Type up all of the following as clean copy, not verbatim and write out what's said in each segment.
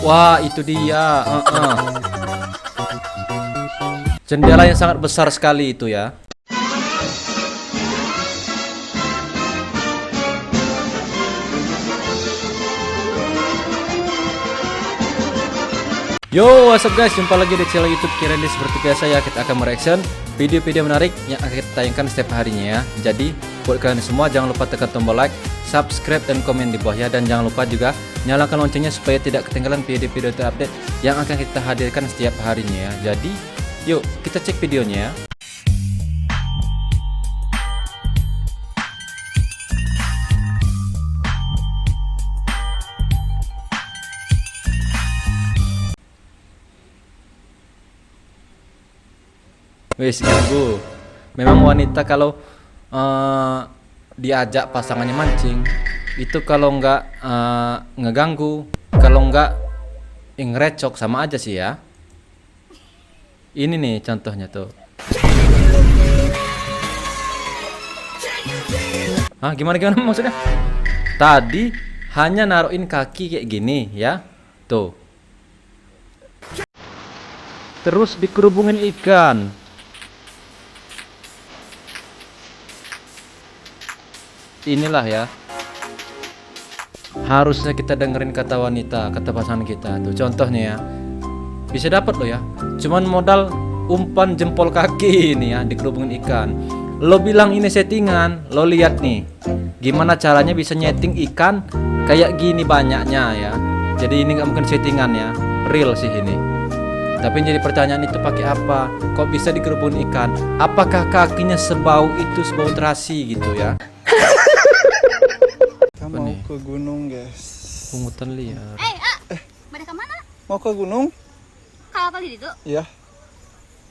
Wah, itu dia. Jendela yang sangat besar sekali itu ya. Yo, what's up guys, jumpa lagi di channel YouTube Kirandi. Seperti biasa ya, kita akan mereaction video-video menarik yang akan kita tayangkan setiap harinya ya. Jadi, buat kalian semua jangan lupa tekan tombol like, subscribe dan komen di bawah ya. Dan jangan lupa juga nyalakan loncengnya supaya tidak ketinggalan video-video terupdate yang akan kita hadirkan setiap harinya ya. Jadi, yuk kita cek videonya ya. Wis ganggu. Memang wanita kalau diajak pasangannya mancing itu kalau nggak ngeganggu, kalau nggak ngerecok sama aja sih ya. Ini nih contohnya tuh. Gimana maksudnya? Tadi hanya naruhin kaki kayak gini ya. Tuh. Terus dikerubungin ikan. Inilah ya, harusnya kita dengerin kata wanita, kata pasangan kita tuh. Contohnya ya, bisa dapat lo ya, cuman modal umpan jempol kaki ini ya, dikerubungin ikan. Lo bilang ini settingan, lo lihat nih gimana caranya bisa nyeting ikan kayak gini banyaknya ya. Jadi ini nggak mungkin settingan ya, real sih ini. Tapi jadi pertanyaan, itu pakai apa? Kok bisa dikerubungin ikan? Apakah kakinya sebau itu, sebau terasi gitu ya? Kita mau ke gunung guys. Pungutan liar. Pada kemana? Mau ke gunung? Kalau apa itu? Iya.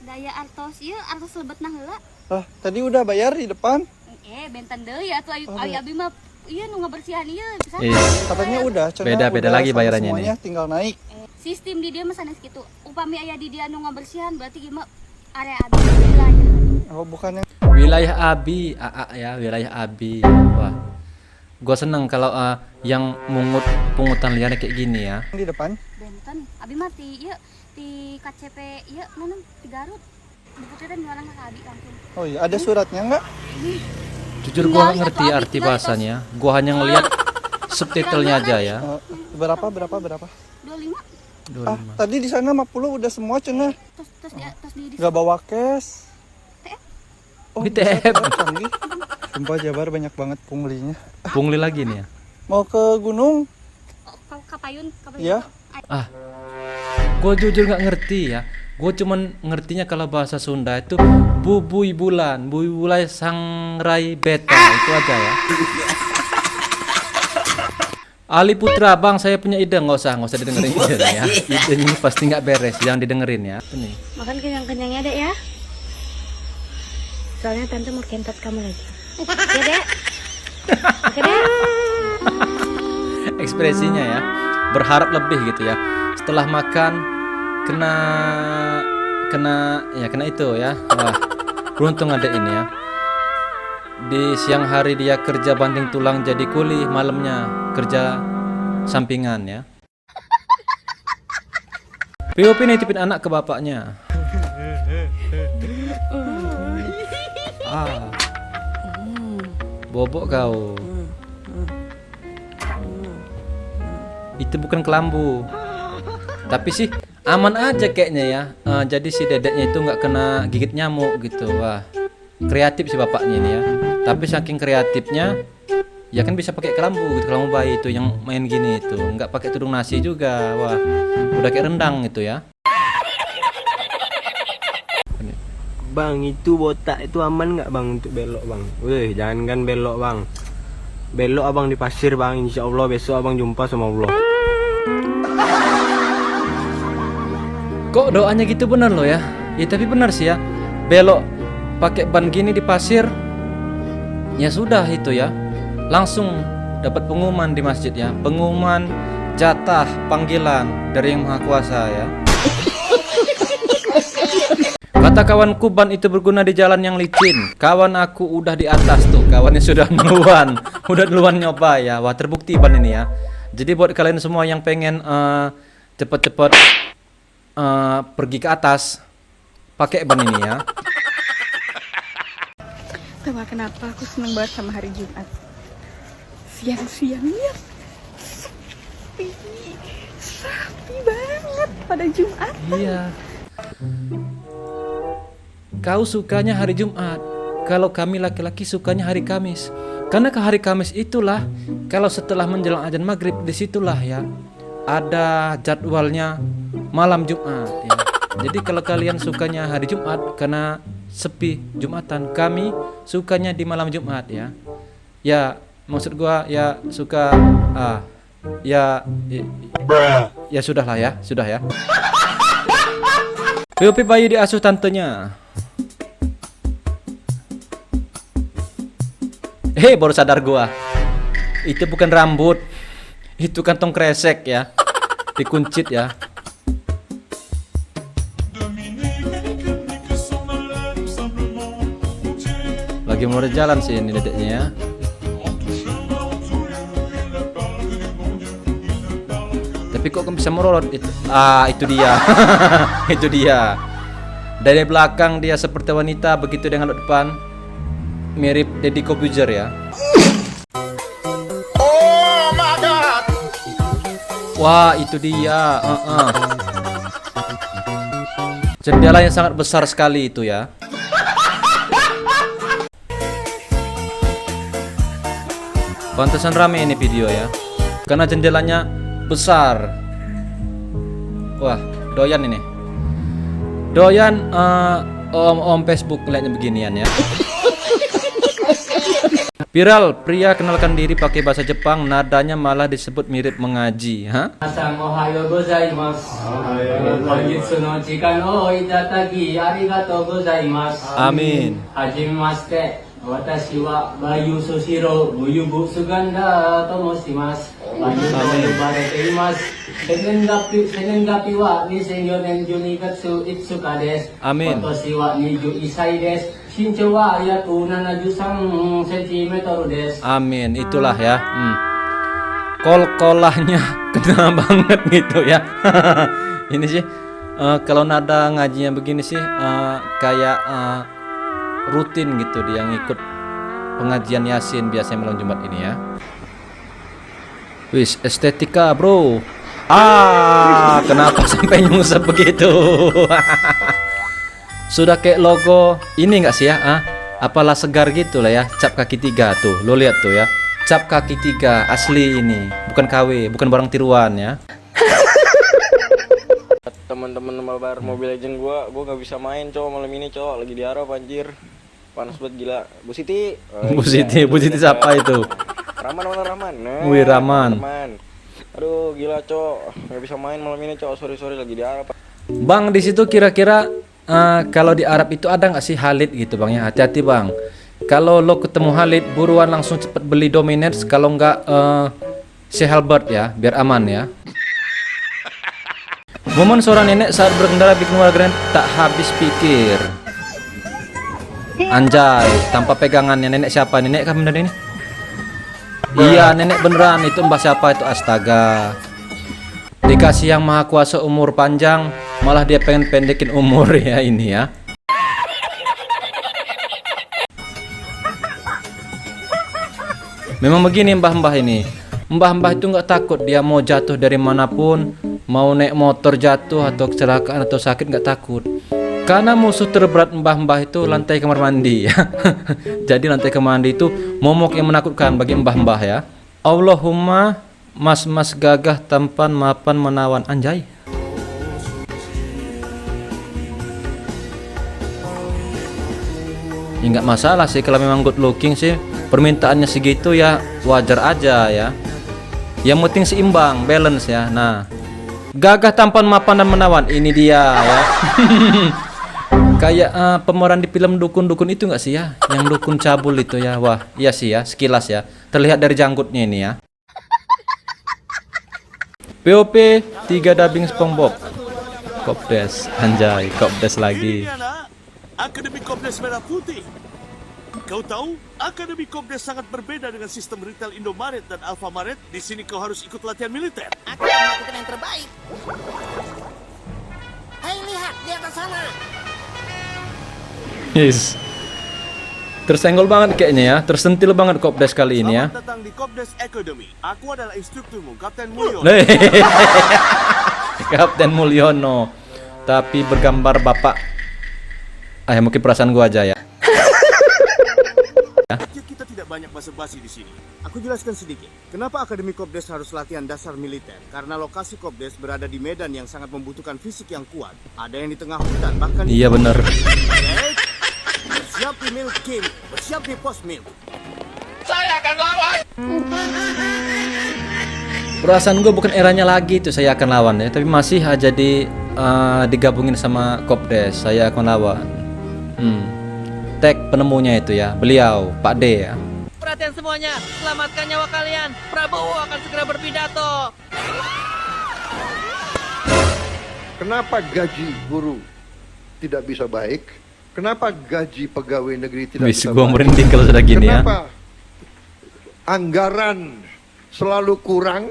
Daya artos, iya artos lebet nah heula. Tadi udah bayar di depan. Benten deui atuh ayu abi mah iya nu ngabersihan ieu bisa. Katanya udah. Beda-beda udah lagi bayarannya semuanya nih. Tinggal naik. Sistem di dia mah sanes kitu. Upami aya di dia nu ngabersihan berarti gimana area abi wilayah. Oh, bukan yang Wilayah Abi, ya, wilayah Abi. Wah, gue seneng kalau yang pungutan liar kayak gini ya. di depan. Benten abi mah ti ieu di KCP ieu mana di Garut. Diputihkan jualan ka abi langsung. Oh iya, ada suratnya nggak? Jujur gue nggak ngerti arti bahasanya. Gue hanya ngelihat subtitlenya aja ya. Berapa? 25. Tadi di sana 50 udah semua cenah. Terus di Nggak bawa cash. Oh, Di bisa TF. canggih. Sumpah Jabar banyak banget punglinya. Pungli lagi nih ya. Mau ke gunung? Kapayun. Iya. Gue jujur nggak ngerti ya. Gue cuman ngertinya kalau bahasa Sunda itu bubui bulan sangrai beta, itu aja ya. Ali Putra, bang, saya punya ide, nggak usah didengerin ide ya. Ide ini pasti nggak beres, jangan didengerin ya. Apa nih? Makan kenyang-kenyangnya dek ya. Soalnya tante mau kentot kamu lagi. Ya dek. Oke dek. Ekspresinya ya, berharap lebih gitu ya. Setelah makan kena itu ya. Wah, beruntung ada ini ya. Di siang hari dia kerja banting tulang jadi kuli, malamnya kerja sampingan ya. POP nitipin anak ke bapaknya. Bobok kau. Itu bukan kelambu. Tapi sih aman aja kayaknya ya. Jadi si dedeknya itu nggak kena gigit nyamuk gitu. Wah, kreatif si bapaknya ini ya. Tapi saking kreatifnya, ya kan bisa pakai kelambu gitu, kelambu bayi itu yang main gini itu, nggak pakai tudung nasi juga. Wah, udah kayak rendang itu ya. Bang, itu botak itu aman nggak bang untuk belok bang? Wih, jangankan belok bang, belok abang di pasir bang. Insya Allah besok abang jumpa sama Allah. Kok doanya gitu bener loh ya? Ya tapi benar sih ya. Belok pakai ban gini di pasir, ya sudah itu ya. Langsung dapat pengumuman di masjid ya. Pengumuman jatah panggilan dari Yang Maha Kuasa ya. Kata kawanku, ban itu berguna di jalan yang licin. Kawan aku udah di atas tuh, kawannya sudah duluan nyoba ya. Wah, terbukti ban ini ya. Jadi buat kalian semua yang pengen cepet-cepet pergi ke atas pakai ban ini ya. Tahu gak kenapa aku seneng banget sama hari Jumat. Siang-siangnya sepi banget pada Jumat. Iya. Kau sukanya hari Jumat, kalau kami laki-laki sukanya hari Kamis. Karena ke hari Kamis itulah, kalau setelah menjelang azan maghrib, disitulah ya ada jadwalnya malam Jumat ya. Jadi kalau kalian sukanya hari Jumat karena sepi Jumatan, kami sukanya di malam Jumat ya. Ya maksud gua ya suka ya sudahlah ya, sudah ya. POP bayi diasuh tantenya. Baru sadar gua. Itu bukan rambut. Itu kantong kresek ya. Dikuncit ya. Lagi mau jalan sih ini dedeknya ya. Tapi kok bisa merorot itu? Itu dia. Itu dia. Dari belakang dia seperti wanita, begitu dengan depan mirip Deddy Corbuzier ya. Oh my god. Wah, itu dia. Jendela yang sangat besar sekali itu ya. Pantesan rame ini video ya. Karena jendelanya besar. Wah, doyan ini. Doyan om Facebook lihatnya beginian ya. Viral, pria kenalkan diri pakai bahasa Jepang, nadanya malah disebut mirip mengaji. Hah? Ohayo gozaimasu. Konjitsu no chikan o itataki arigatou gozaimasu. Amin. Hajimemashite. Watashi wa Bayu Soshiro Buyubu Suganda to moshimasu. Bayu to ibarete imasu. Senengapi wa 2004年12月5日です。Amin. Watashi wa 21歳です。身長は約73 cm です。 Amin, itulah ya. Kol-kolahnya kena banget gitu ya. Ini sih kalau nada ngajinya begini sih kayak rutin gitu dia ngikut pengajian Yasin biasanya malam Jumat ini ya. Wis estetika bro. Kenapa sampai nyungsep begitu? Sudah kayak logo ini nggak sih ya? Apalah segar gitu lah ya. Cap kaki 3 tuh, lo lihat tuh ya. Cap kaki 3 asli ini, bukan KW, bukan barang tiruan ya. Teman-teman mabar Mobile Legend gua nggak bisa main cowok malam ini cowok, lagi di Arab anjir. Panas banget gila. Bu Siti. Bu Siti siapa itu? Rahman mana Rahman? Wih, Rahman. Aduh gila cowok, nggak bisa main malam ini cowok, sorry lagi di Arab. Bang, di situ kira-kira kalau di Arab itu ada nggak sih Halid gitu bang ya? Hati-hati bang. Kalau lo ketemu Halid, buruan langsung cepet beli Dominers. Kalau nggak si Halbert ya, biar aman ya. Momen seorang nenek saat berkendara bikin warga tak habis pikir. Anjay, tanpa pegangannya. Nenek siapa? Nenek kan bener ini? Iya, nenek beneran. Itu mbah siapa itu? Astaga. Dikasih yang maha kuasa umur panjang, malah dia pengen pendekin umur ya ini ya. Memang begini mbah-mbah ini. Mbah-mbah itu nggak takut dia mau jatuh dari manapun, mau naik motor jatuh atau kecelakaan atau sakit nggak takut. Karena musuh terberat mbah-mbah itu lantai kamar mandi ya. Jadi lantai kamar mandi itu momok yang menakutkan bagi mbah-mbah ya. Allahumma mas-mas gagah tampan mapan menawan. Anjay. Ya nggak masalah sih kalau memang good looking sih. Permintaannya segitu ya wajar aja ya. Yang penting seimbang, balance ya. Nah, gagah tampan mapan dan menawan, ini dia ya. Kayak pemeran di film dukun-dukun itu nggak sih ya, yang dukun cabul itu ya. Wah iya sih ya, sekilas ya terlihat dari janggutnya ini ya. POP 3 dubbing SpongeBob. Kopdes, anjay, Kopdes lagi. Akademi Kopdes Merah Putih. Kau tahu, Akademi Kopdes sangat berbeda dengan sistem retail Indomaret dan Alfamaret. Di sini kau harus ikut latihan militer. Aku akan melakukan yang terbaik. Hai, lihat di atas sana. Yes. Tersenggol banget kayaknya ya, tersentil banget Kopdes kali ini ya. Selamat datang di Kopdes Academy. Aku adalah instrukturmu, Kapten Mulyono. Kapten Mulyono, tapi bergambar bapak. Mungkin perasaan gua aja ya. Kita tidak banyak basa-basi di sini. Aku jelaskan sedikit. Kenapa Akademi Kopdes harus latihan dasar militer? Karena lokasi Kopdes berada di medan yang sangat membutuhkan fisik yang kuat. Ada yang di tengah hutan, bahkan Iya bener. bersiap di milk game, bersiap di pos milk. Perasaan gue bukan eranya lagi itu saya akan lawan ya, tapi masih aja digabungin sama Kopdes, saya akan lawan. Tag penemunya itu ya, beliau Pak D ya. Perhatian semuanya, selamatkan nyawa kalian. Prabowo akan segera berpidato. Kenapa gaji guru tidak bisa baik? Kenapa gaji pegawai negeri tidak bisa Gua baik? merinding kalau sudah gini ya. Kenapa anggaran selalu kurang?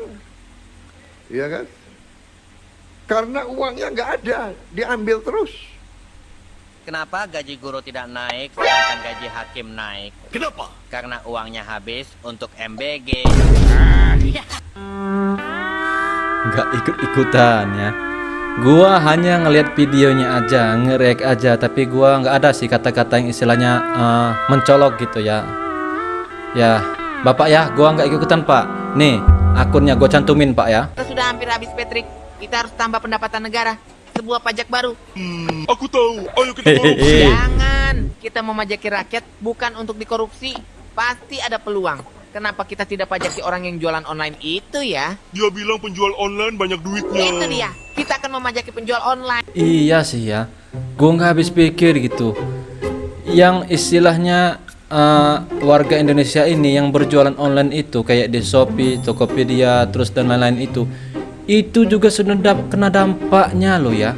Ya kan? Karena uangnya nggak ada, diambil terus. Kenapa gaji guru tidak naik sedangkan gaji hakim naik? Kenapa? Karena uangnya habis untuk MBG. Nggak ikut-ikutan ya. Gua hanya ngelihat videonya aja, nge-react aja, tapi gua nggak ada sih kata-kata yang istilahnya mencolok gitu ya. Ya, Bapak ya, gua nggak ikut-ikutan Pak. Nih, akunnya gua cantumin Pak ya. Kita sudah hampir habis, Patrick. Kita harus tambah pendapatan negara. Sebuah pajak baru. Aku tahu. Ayo kita Hehehe. Jangan. Kita memajaki rakyat bukan untuk dikorupsi. Pasti ada peluang. Kenapa kita tidak pajaki orang yang jualan online itu ya? Dia bilang penjual online banyak duitnya. Itu dia. Kita akan memajaki penjual online. Iya sih ya, gua nggak habis pikir gitu. Yang istilahnya warga Indonesia ini yang berjualan online itu kayak di Shopee, Tokopedia, terus dan lain-lain itu juga sudah kena dampaknya loh ya.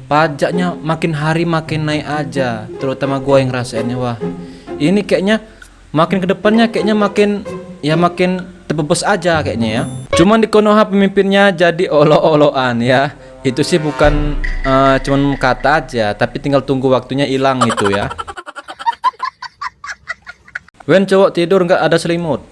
Pajaknya makin hari makin naik aja, terutama gua yang rasainnya. Wah, ini kayaknya makin kedepannya kayaknya makin terbebas aja kayaknya ya. Cuman di Konoha pemimpinnya jadi olo-oloan ya. Itu sih bukan cuman kata aja, tapi tinggal tunggu waktunya hilang itu ya. Wen cowok tidur nggak ada selimut.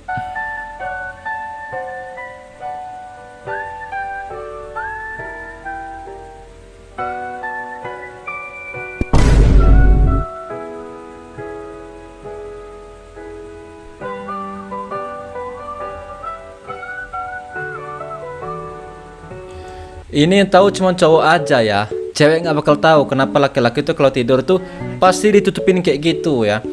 Ini yang tahu cuma cowok aja ya. Cewek nggak bakal tahu kenapa laki-laki itu kalau tidur tuh pasti ditutupin kayak gitu ya.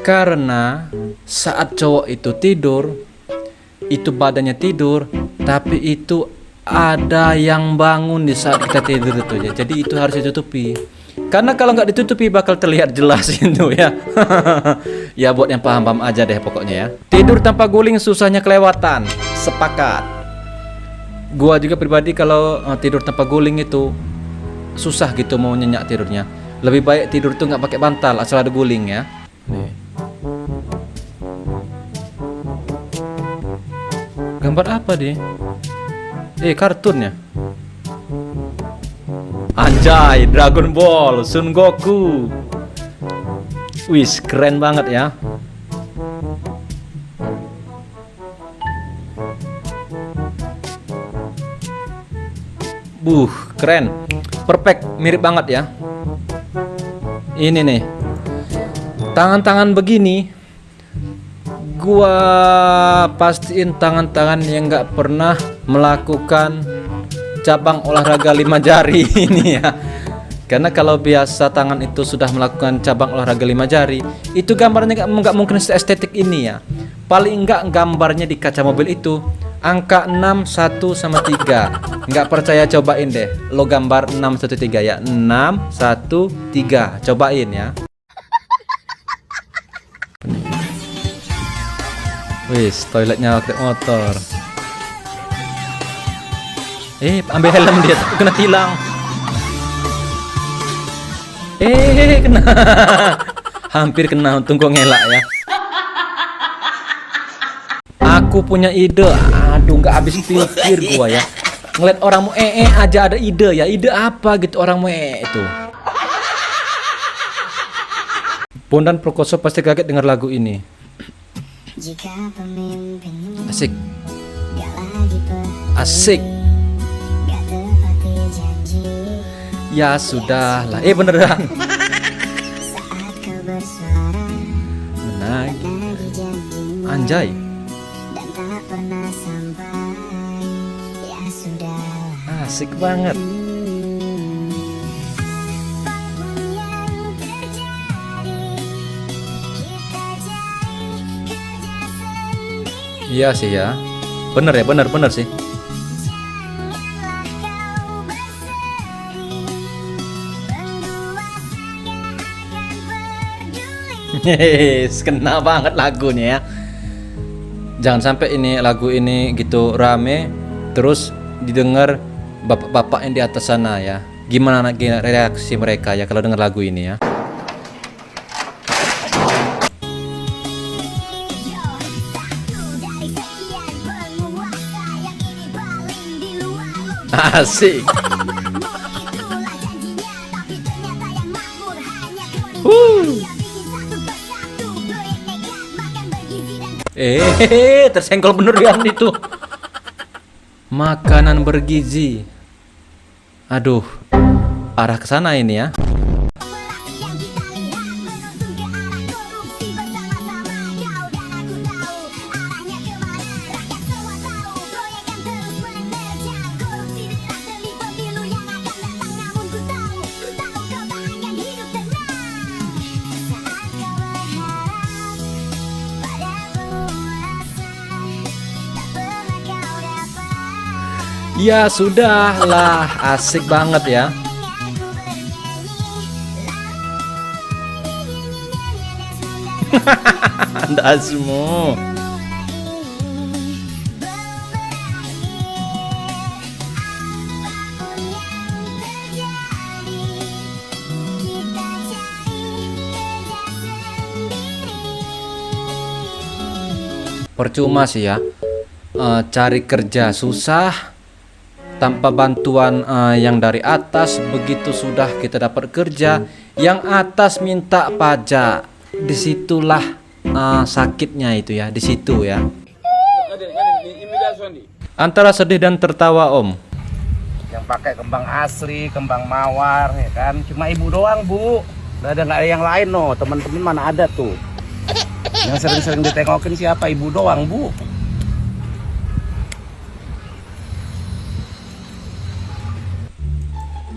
Karena saat cowok itu tidur, itu badannya tidur, tapi itu ada yang bangun di saat kita tidur itu ya. Jadi itu harus ditutupi. Karena kalau nggak ditutupi bakal terlihat jelas itu ya. Ya buat yang paham-paham aja deh pokoknya ya. Tidur tanpa guling susahnya kelewatan. Sepakat. Gua juga pribadi kalau tidur tanpa guling itu susah gitu mau nyenyak tidurnya. Lebih baik tidur tuh nggak pakai bantal asal ada guling ya. Nih. Gambar apa deh? Kartun ya. Anjay, Dragon Ball, Son Goku. Wih, keren banget ya. Keren. Perfect, mirip banget ya. Ini nih. Tangan-tangan begini gua pastiin tangan-tangan yang nggak pernah melakukan cabang olahraga 5 jari ini ya. Karena kalau biasa tangan itu sudah melakukan cabang olahraga 5 jari, itu gambarnya nggak mungkin estetik ini ya. Paling enggak gambarnya di kaca mobil itu angka 6, 1 sama 3. Nggak percaya cobain deh. Lo gambar 6, 1, 3 ya. 6, 1, 3. Cobain ya. Wis, toiletnya pakai motor. Ambil helm dia, kena tilang. Kena. Hampir kena, untung gua ngelak ya. Aku punya ide. Aduh, nggak habis pikir gua ya. Ngeliat orang mau aja ada ide ya. Ide apa gitu orang mau itu. Bondan Prakoso pasti kaget dengar lagu ini. Asik. Asik. Ya sudah lah. Beneran. Menagih. Anjay. Asik banget. Iya sih ya. Bener ya, bener sih. Hehehe, kena banget lagunya ya. Jangan sampai ini lagu ini gitu rame terus didengar bapak-bapak yang di atas sana ya. Gimana reaksi mereka ya kalau dengar lagu ini ya? Asik. Tersenggol bener ya itu. Makanan bergizi. Aduh, arah ke sana ini ya. Ya sudahlah, asik banget ya. Anda semua. Percuma sih ya, cari kerja susah. Tanpa bantuan yang dari atas, begitu sudah kita dapat kerja, yang atas minta pajak. Disitulah sakitnya itu ya, di situ ya. Antara sedih dan tertawa om. Yang pakai kembang asli, kembang mawar, ya kan? Cuma ibu doang bu, nggak ada yang lain no. Teman-teman mana ada tuh? Yang sering-sering ditengokin siapa? Ibu doang bu.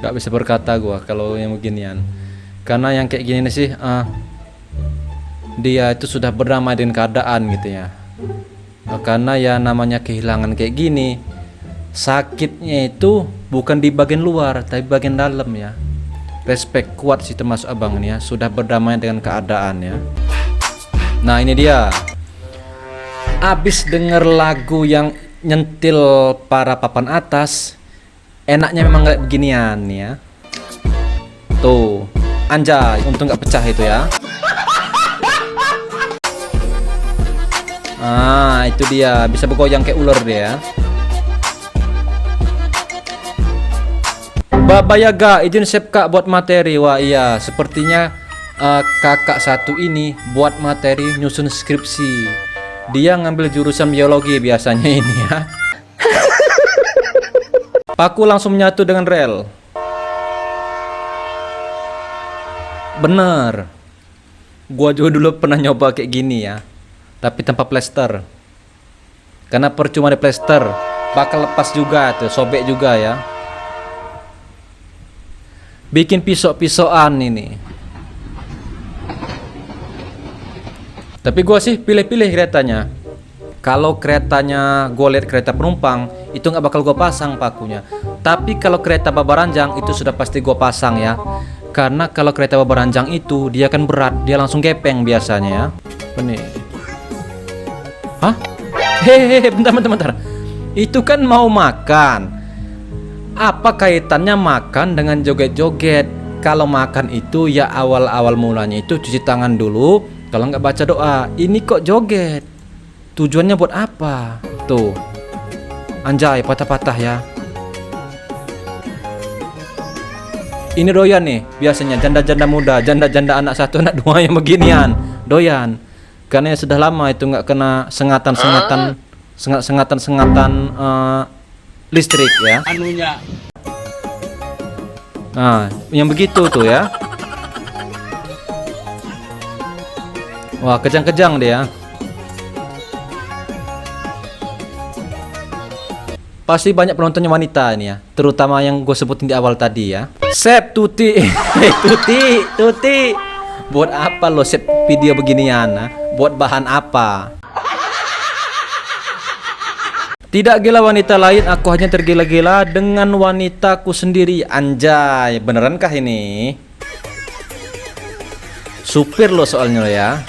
Gak bisa berkata gua kalau yang beginian, karena yang kayak gini nih sih dia itu sudah berdamai dengan keadaan gitu ya. Karena ya namanya kehilangan kayak gini, sakitnya itu bukan di bagian luar tapi bagian dalam ya. Respect kuat sih termasuk abang nih ya, sudah berdamai dengan keadaan ya. Nah ini dia, abis denger lagu yang nyentil para papan atas, enaknya memang kayak beginian ya. Tuh, anjay, untung nggak pecah itu ya. Itu dia, bisa bergoyang kayak ular dia. Baba Yaga, izin sep kak buat materi. Wah iya, sepertinya kakak satu ini buat materi nyusun skripsi. Dia ngambil jurusan biologi biasanya ini ya. Paku langsung menyatu dengan rel. Bener. Gua juga dulu pernah nyoba kayak gini ya, tapi tanpa plester. Karena percuma di plester, bakal lepas juga tuh, sobek juga ya. Bikin pisau-pisauan ini. Tapi gua sih pilih-pilih keretanya. Kalau keretanya gue lihat kereta penumpang, itu nggak bakal gue pasang pakunya. Tapi kalau kereta babaranjang itu sudah pasti gue pasang ya. Karena kalau kereta babaranjang itu dia kan berat, dia langsung gepeng biasanya ya. Apa nih? Hah? Hehehe, bentar. Itu kan mau makan. Apa kaitannya makan dengan joget-joget? kalau makan itu ya awal-awal mulanya itu cuci tangan dulu. Kalau nggak baca doa, ini kok joget? Tujuannya buat apa? Tuh, anjay patah-patah ya. Ini doyan nih biasanya janda-janda muda, janda-janda anak 1 anak 2 yang beginian doyan. Karena ya sudah lama itu nggak kena sengatan listrik ya. Anunya. Nah, yang begitu tuh ya. Wah, kejang-kejang dia. Pasti banyak penontonnya wanita ini ya, terutama yang gue sebutin di awal tadi ya. Sep Tuti, Tuti, buat apa lo sep video beginian? Buat bahan apa? Tidak gila wanita lain, aku hanya tergila-gila dengan wanitaku sendiri. Anjay, benerankah ini? Supir lo soalnya lo ya.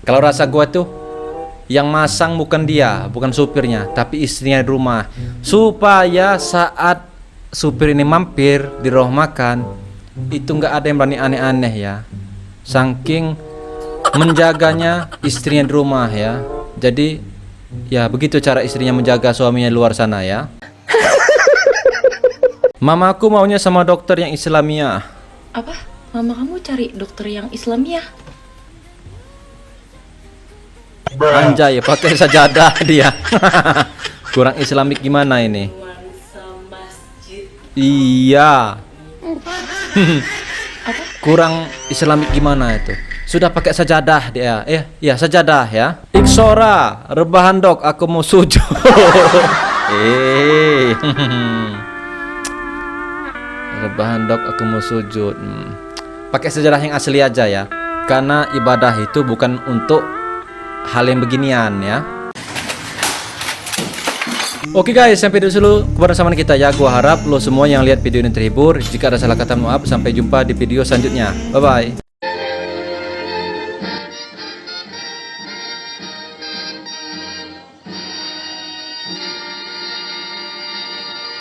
Kalau rasa gue tuh yang masang bukan dia, bukan supirnya, tapi istrinya di rumah, supaya saat supir ini mampir di rumah makan itu nggak ada yang berani aneh-aneh ya, saking menjaganya istrinya di rumah ya. Jadi ya begitu cara istrinya menjaga suaminya di luar sana ya. Mamaku maunya sama dokter yang Islamiyah. Apa? Mama kamu cari dokter yang Islamiyah? Anjay, pakai sajadah dia. Kurang islamik gimana ini? Iya. Kurang islamik gimana itu? Sudah pakai sajadah dia. Ya sajadah ya. Iksora, rebahan dok, aku mau sujud. Rebahan dok, aku mau sujud. Pakai sajadah yang asli aja ya. Karena ibadah itu bukan untuk hal yang beginian ya. Oke guys, sampai dulu kebersamaan kita ya. Gua harap lo semua yang lihat video ini terhibur. Jika ada salah kata maaf. Sampai jumpa di video selanjutnya. Bye bye.